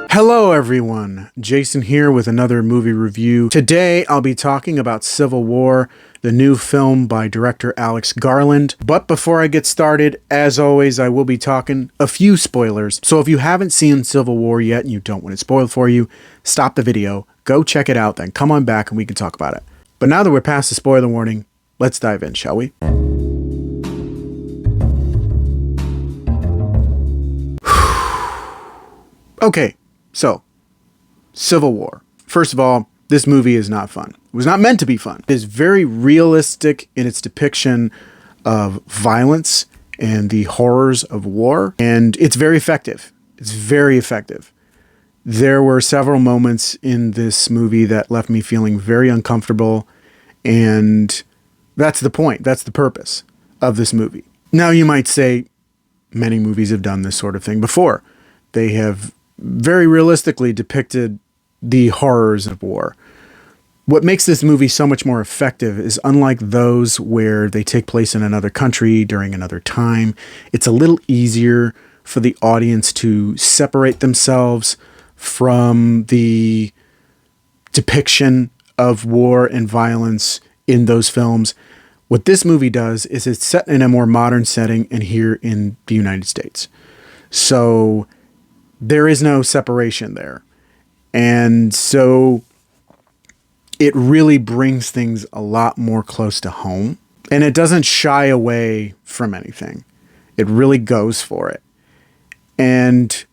Hello everyone, Jason here with another movie review. Today I'll be talking about Civil War, the new film by director Alex Garland. But before I get started, as always, I will be talking a few spoilers. So if you haven't seen Civil War yet and you don't want it spoiled for you, stop the video, go check it out, then come on back and we can talk about it. But now that we're past the spoiler warning, let's dive in, shall we? Okay. So, Civil War. First of all, this movie is not fun. It was not meant to be fun. It is very realistic in its depiction of violence and the horrors of war, and it's very effective. It's very effective. There were several moments in this movie that left me feeling very uncomfortable, and that's the point. That's the purpose of this movie. Now, you might say many movies have done this sort of thing before. They have very realistically depicted the horrors of war. What makes this movie so much more effective is, unlike those where they take place in another country during another time, it's a little easier for the audience to separate themselves from the depiction of war and violence in those films. What this movie does is it's set in a more modern setting and here in the United States. So there is no separation there. And so it really brings things a lot more close to home. And it doesn't shy away from anything. It really goes for it. And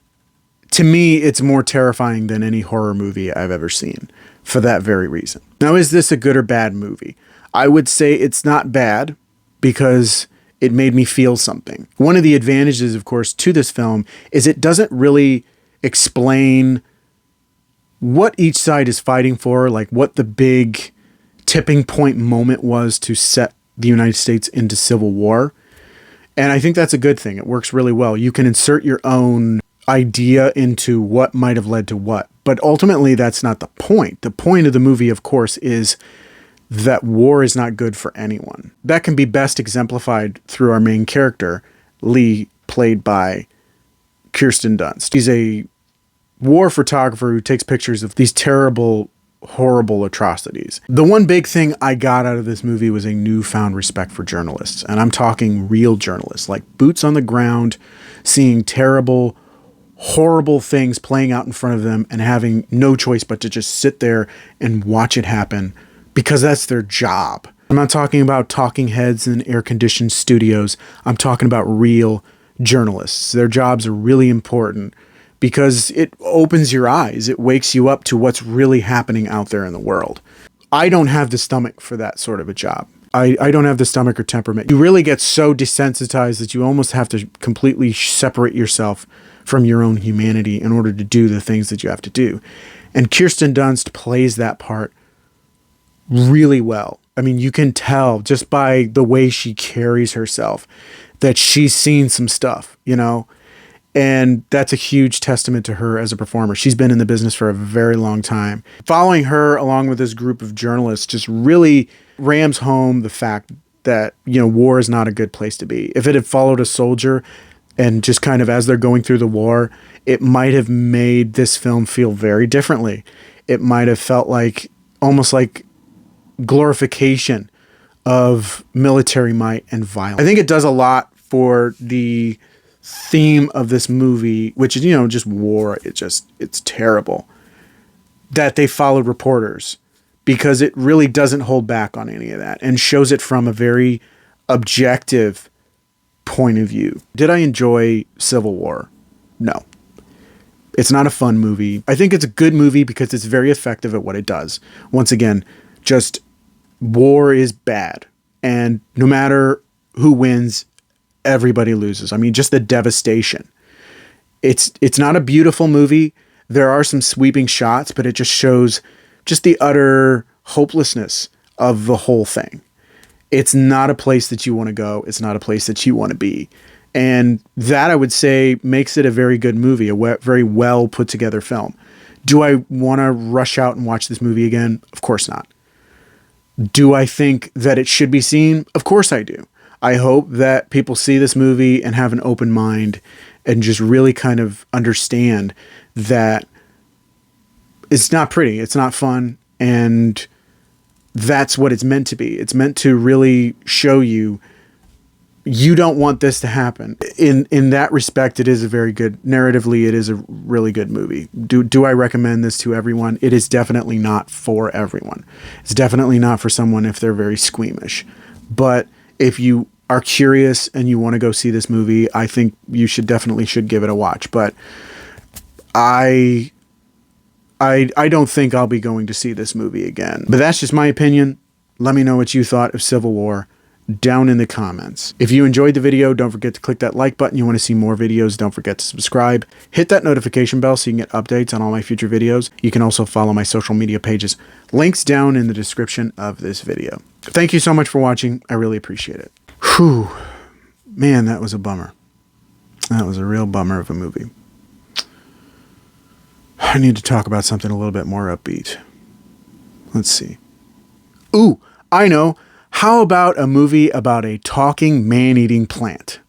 to me, it's more terrifying than any horror movie I've ever seen for that very reason. Now, is this a good or bad movie? I would say it's not bad because it made me feel something. One of the advantages, of course, to this film is it doesn't really explain what each side is fighting for, like what the big tipping point moment was to set the United States into civil war. And I think that's a good thing. It works really well. You can insert your own idea into what might have led to what. But ultimately, that's not the point. The point of the movie, of course, is that war is not good for anyone. That can be best exemplified through our main character, Lee, played by Kirsten Dunst. He's a war photographer who takes pictures of these terrible, horrible atrocities. The one big thing I got out of this movie was a newfound respect for journalists. And I'm talking real journalists, like boots on the ground, seeing terrible, horrible things playing out in front of them and having no choice but to just sit there and watch it happen, because that's their job. I'm not talking about talking heads in air-conditioned studios. I'm talking about real journalists. Their jobs are really important because it opens your eyes. It wakes you up to what's really happening out there in the world. I don't have the stomach for that sort of a job. I don't have the stomach or temperament. You really get so desensitized that you almost have to completely separate yourself from your own humanity in order to do the things that you have to do. And Kirsten Dunst plays that part really well. I mean, you can tell just by the way she carries herself that she's seen some stuff, you know, and that's a huge testament to her as a performer. She's been in the business for a very long time. Following her along with this group of journalists just really rams home the fact that, you know, war is not a good place to be. If it had followed a soldier and just kind of as they're going through the war, it might have made this film feel very differently. It might have felt like almost like glorification of military might and violence. I think it does a lot for the theme of this movie, which is, you know, just war. It's terrible that they followed reporters, because it really doesn't hold back on any of that and shows it from a very objective point of view. Did I enjoy Civil War? No. It's not a fun movie. I think it's a good movie because it's very effective at what it does. Once again, just war is bad. And no matter who wins, everybody loses. I mean, just the devastation. It's not a beautiful movie. There are some sweeping shots, but it just shows just the utter hopelessness of the whole thing. It's not a place that you want to go. It's not a place that you want to be. And that, I would say, makes it a very good movie, a very well put together film. Do I want to rush out and watch this movie again? Of course not. Do I think that it should be seen? Of course I do. I hope that people see this movie and have an open mind and just really kind of understand that it's not pretty, it's not fun, and that's what it's meant to be. It's meant to really show you don't want this to happen. In that respect, it is a very good, narratively, it is a really good movie. Do I recommend this to everyone? It is definitely not for everyone. It's definitely not for someone if they're very squeamish. But if you are curious and you want to go see this movie, I think you should give it a watch. But I don't think I'll be going to see this movie again. But that's just my opinion. Let me know what you thought of Civil War down in the comments. If you enjoyed the video, don't forget to click that like button. You want to see more videos, don't forget to subscribe. Hit that notification bell so you can get updates on all my future videos. You can also follow my social media pages. Links down in the description of this video. Thank you so much for watching. I really appreciate it. Whew. Man, that was a bummer. That was a real bummer of a movie. I need to talk about something a little bit more upbeat. Let's see. Ooh, I know. How about a movie about a talking man-eating plant?